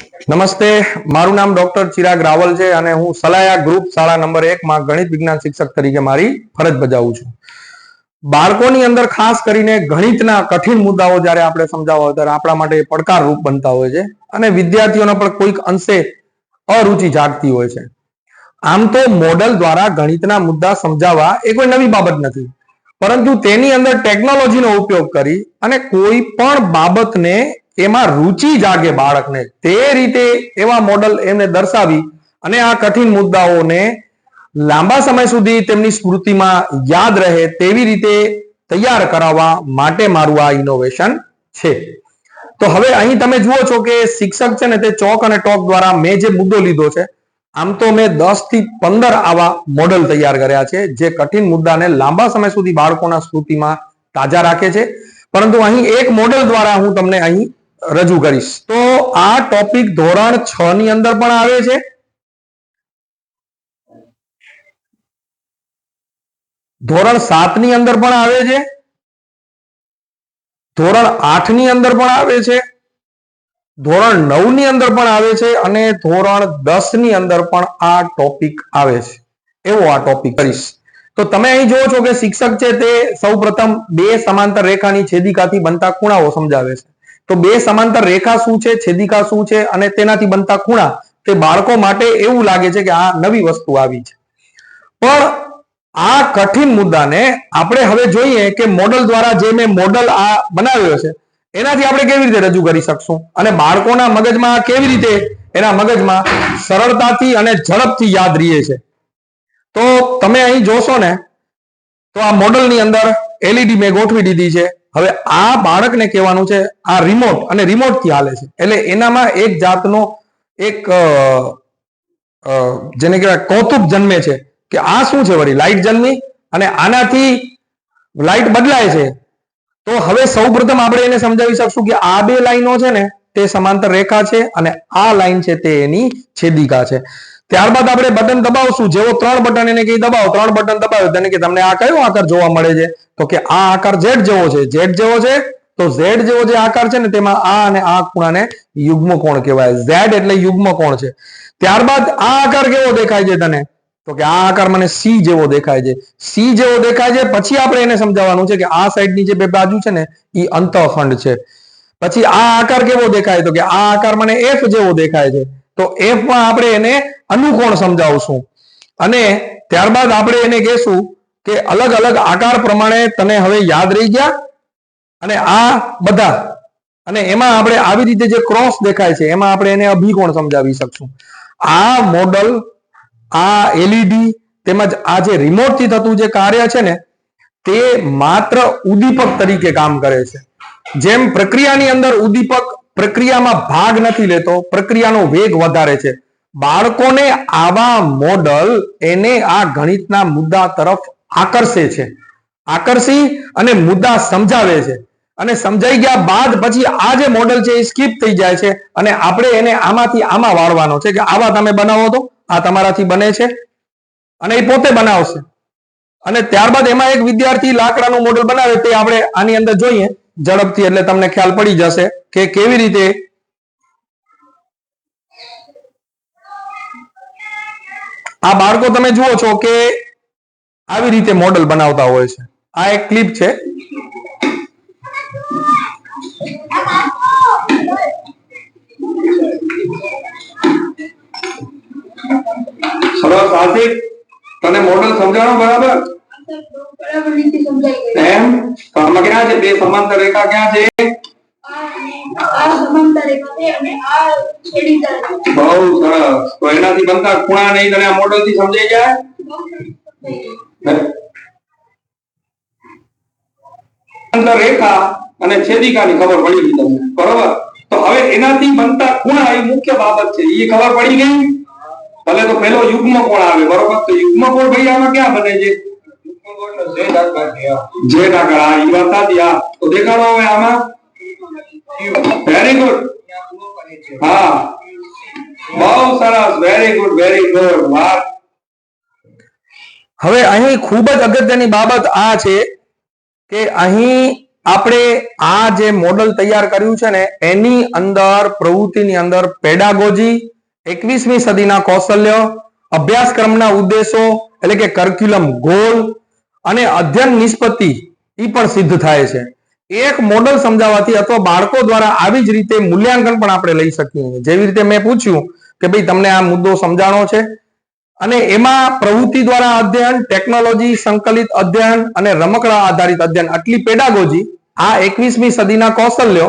નમસ્તે, મારું નામ ડોક્ટર ચિરાગ રાવલ છે અને હું સલાયા ગ્રુપ શાળા નંબર 1 માં ગણિત વિજ્ઞાન શિક્ષક તરીકે મારી ફરજ બજાવું છું. બાળકોની અંદર ખાસ કરીને ગણિતના કઠિન મુદ્દાઓ જ્યારે આપણે સમજાવવા ત્યારે આપણા માટે પડકારરૂપ બનતા હોય છે અને વિદ્યાર્થીઓને પણ કોઈક અંશે અરુચિ જાગતી હોય છે. આમ તો મોડલ દ્વારા ગણિતના મુદ્દા સમજાવવા એ કોઈ નવી બાબત નથી, પરંતુ તેની અંદર ટેકનોલોજીનો ઉપયોગ કરી અને કોઈ પણ બાબતને એમાં રુચિ જાગે બાળકને તે રીતે એવા મોડલ એમને દર્શાવી અને આ કઠિન મુદ્દાઓને લાંબા સમય સુધી તેમની સ્મૃતિમાં યાદ રહે તેવી રીતે તૈયાર કરાવવા માટે મારું આ ઇનોવેશન છે. તો હવે અહીં તમે જુઓ છો કે શિક્ષક છે ને તે ચોક અને ટોક દ્વારા મેં જે મુદ્દો લીધો છે, આમ તો મેં 10 થી 15 આવા મોડલ તૈયાર કર્યા છે જે કઠિન મુદ્દાને લાંબા સમય સુધી બાળકોના સ્મૃતિમાં તાજા રાખે છે. પરંતુ અહીં એક મોડલ દ્વારા હું તમને અહીં રજૂ કરીશ. તો આ ટોપિક ધોરણ 6 ની અંદર પણ આવે છે, ધોરણ 7 ની અંદર પણ આવે છે, ધોરણ 8 ની અંદર પણ આવે છે, ધોરણ 9 ની અંદર પણ આવે છે અને ધોરણ 10 ની અંદર પણ આ ટોપિક આવે છે. એવો આ ટોપિક કરીશ. તો તમે અહીં જોવો છો કે શિક્ષક છે તે સૌપ્રથમ બે સમાંતર રેખાની છેદિકાથી બનતા ખૂણાઓ સમજાવે છે. તો બે સમાંતર રેખા શું છે, છેદિકા શું છે અને તેનાથી બનતા ખૂણા, તે બાળકો માટે એવું લાગે છે કે આ નવી વસ્તુ આવી છે. પણ આ કઠિન મુદ્દાને આપણે હવે જોઈએ કે મોડલ દ્વારા જે મેં મોડલ આ બનાવ્યો છે એનાથી આપણે કેવી રીતે રજૂ કરી શકશું અને બાળકોના મગજમાં કેવી રીતે એના મગજમાં સરળતાથી અને ઝડપથી યાદ રહે છે. તો તમે અહીં જોશો ને તો આ મોડલની અંદર એલઈડી મેં ગોઠવી દીધી છે. હવે આ બાળકને કહેવાનું છે આ રિમોટ અને રિમોટ થી હાલે છે, એટલે એનામાં એક જાતનો એક જેને કહેવાય કૌતુક જન્મે છે કે આ શું છે, વળી લાઈટ જન્મી અને આનાથી લાઈટ બદલાય છે. તો હવે સૌપ્રથમ આપણે એને સમજાવી શકશું કે આ બે લાઈનો છે ને તે સમાંતર રેખા છે અને આ લાઈન છે તે એની છેદિકા છે. ત્યારબાદ આપણે બટન દબાવશું, જેવો 3 બટન એને કઈ દબાવો, 3 બટન દબાવ્યો તેને કે તમને આ કયો આકાર જોવા મળે છે, તો કે આ આકાર ઝેડ જેવો છે. ઝેડ જેવો છે તો ઝેડ જેવો જે આકાર છે ને તેમાં આ અને આ ખૂણાને યુગ્મ કોણ કહેવાય. ઝેડ એટલે યુગ્મ કોણ છે. ત્યારબાદ આ આકાર કેવો દેખાય છે તને, તો કે આ આકાર મને સી જેવો દેખાય છે. સી જેવો દેખાય છે પછી આપણે એને સમજાવવાનું છે કે આ સાઈડની જે બે બાજુ છે ને એ અંતઃખંડ છે. પછી આ આકાર કેવો દેખાય, તો કે આ આકાર મને એફ જેવો દેખાય છે. તો એફ માં આપણે એને અનુકોણ સમજાવશું અને ત્યારબાદ આપણે એને કહેશું કે અલગ અલગ આકાર પ્રમાણે તને હવે યાદ રહી ગયા અને આ બધા, અને એમાં આપણે આવી રીતે જે ક્રોસ દેખાય છે એમાં આપણે એને અભિકોણ સમજાવી શકશું. આ મોડલ, આ એલઈડી તેમજ આ જે રિમોટ થી થતું જે કાર્ય છે ને તે માત્ર ઉદ્દીપક તરીકે કામ કરે છે. જેમ પ્રક્રિયાની અંદર ઉદ્દીપક પ્રક્રિયામાં ભાગ નથી લેતો, પ્રક્રિયાનો વેગ વધારે છે, બાળકોને આવા મોડલ એને આ ગણિતના મુદ્દા તરફ આકર્ષે છે, આકર્ષી અને મુદ્દા સમજાવે છે. અને સમજાઈ ગયા બાદ પછી આ જે મોડલ છે એ સ્કીપ થઈ જાય છે અને આપણે એને આમાંથી આમાં વાળવાનો છે કે આવા તમે બનાવો તો આ તમારાથી બને છે અને એ પોતે બનાવશે. અને ત્યારબાદ એમાં એક વિદ્યાર્થી લાકડાનું મોડલ બનાવે તે આપણે આની અંદર જોઈએ ઝડપથી, એટલે તમને ખ્યાલ પડી જશે કે કેવી રીતે આ બાળકો તમે જુઓ છો કે આવી રીતે મોડલ બનાવતા હોય છે. આ એક ક્લિપ છે. સરસ આશિક, તને મોડલ સમજાણો બરાબર? બરાબર રીતે સમજાઈ ગયું. એમ તો આમાં ક્યાં છે બે સમાંતર રેખા, ક્યાં છે આ સમાંતર રેખા છે અને આ છેદિકા છે. બહુ સરસ. તો એનાથી બનતા ખૂણા નહીં તને આ મોડલ થી સમજાઈ જાય? સમાંતર રેખા અને છેદિકાની ખબર પડી ગઈ તમને, બરોબર? તો હવે એનાથી બનતા ખૂણા એ મુખ્ય બાબત છે, એ ખબર પડી ગઈ. ભલે તો પેલો યુગ્મ કોણ આવે, બરોબર? તો યુગ્મ કોણ ભાઈ આમાં ક્યાં બને છે? ઝેડ આકાર. આ ઈ વાત સાચી. આ તો દેખાડો હવે આમાં. Very good. હા, બહુ સરસ. Very good, very good. વાહ. હવે અહીં ખૂબ જ અગત્યની બાબત આ છે કે અહીં આપણે આ જે મોડલ તૈયાર કર્યું છે ને એની અંદર પ્રવૃત્તિની અંદર પેડાગોજી, 21મી સદીના કૌશલ્ય, અભ્યાસક્રમના ઉદ્દેશો એટલે કે કરિક્યુલમ ગોલ અને અધ્યયન નિષ્પત્તિ એ પણ સિદ્ધ થાય છે. એક મોડલ સમજાવવાથી અથવા બાળકો દ્વારા આવી જ રીતે મૂલ્યાંકન પણ આપણે લઈ શકીએ. જેવી રીતે મેં પૂછ્યું કે ભાઈ તમને આ મુદ્દો સમજાણો છે અને એમાં પ્રવૃત્તિ દ્વારા અધ્યયન, ટેકનોલોજી, સંકલિત અધ્યયન અને રમકડા આધારિત અધ્યયન, આટલી પેડાગોજી, આ 21મી સદીના કૌશલ્યો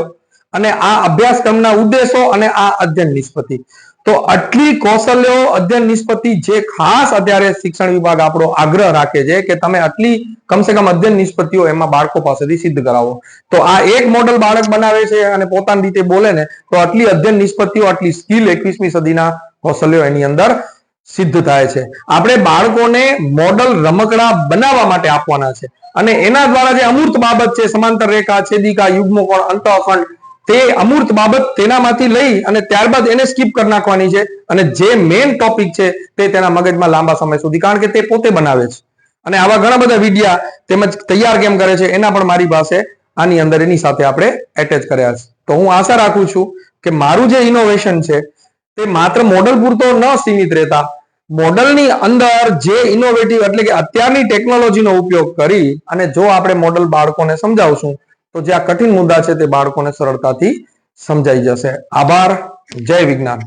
અને આ અભ્યાસક્રમના ઉદ્દેશો અને આ અધ્યયન નિષ્પત્તિ. તો આટલી કૌશલ્યો, અધ્યયન નિષ્પત્તિ જે ખાસ અત્યારે શિક્ષણ વિભાગ આપણો આગ્રહ રાખે છે કે તમે આટલી કમસે કમ અધ્યયન નિષ્પત્તિઓ એમાં બાળકો પાસેથી સિદ્ધ કરાવો. તો આ એક મોડલ બાળક બનાવે છે અને પોતાની રીતે બોલે ને તો આટલી અધ્યયન નિષ્પત્તિઓ, આટલી સ્કિલ 21મી સદીના કૌશલ્યો એની અંદર સિદ્ધ થાય છે. આપણે બાળકોને મોડલ રમકડા બનાવવા માટે આપવાના છે અને એના દ્વારા જે અમૂર્ત બાબત છે, સમાંતર રેખા, છેદિકા, યુગ્મકોણ, અંતઃખંડ, તે અમૂર્ત બાબત તેનામાંથી લઈ અને ત્યારબાદ એને સ્કીપ કરી નાખવાની છે અને જે મેઇન ટોપિક છે તે તેના મગજમાં લાંબા સમય સુધી, કારણ કે તે પોતે બનાવે છે. અને આવા ઘણા બધા વિડિયા તેમજ તૈયાર કેમ કરે છે એના પણ મારી પાસે આની અંદર એની સાથે આપણે એટેચ કર્યા છે. તો હું આશા રાખું છું કે મારું જે ઇનોવેશન છે તે માત્ર મોડલ પૂરતો ન સીમિત રહેતા મોડલની અંદર જે ઇનોવેટિવ એટલે કે અત્યારની ટેકનોલોજીનો ઉપયોગ કરી અને જો આપણે મોડલ બાળકોને સમજાવશું તો જે આ કઠિન મુદ્દા છે તે બાળકોને સરળતાથી સમજાઈ જશે. આભાર. જય વિજ્ઞાન.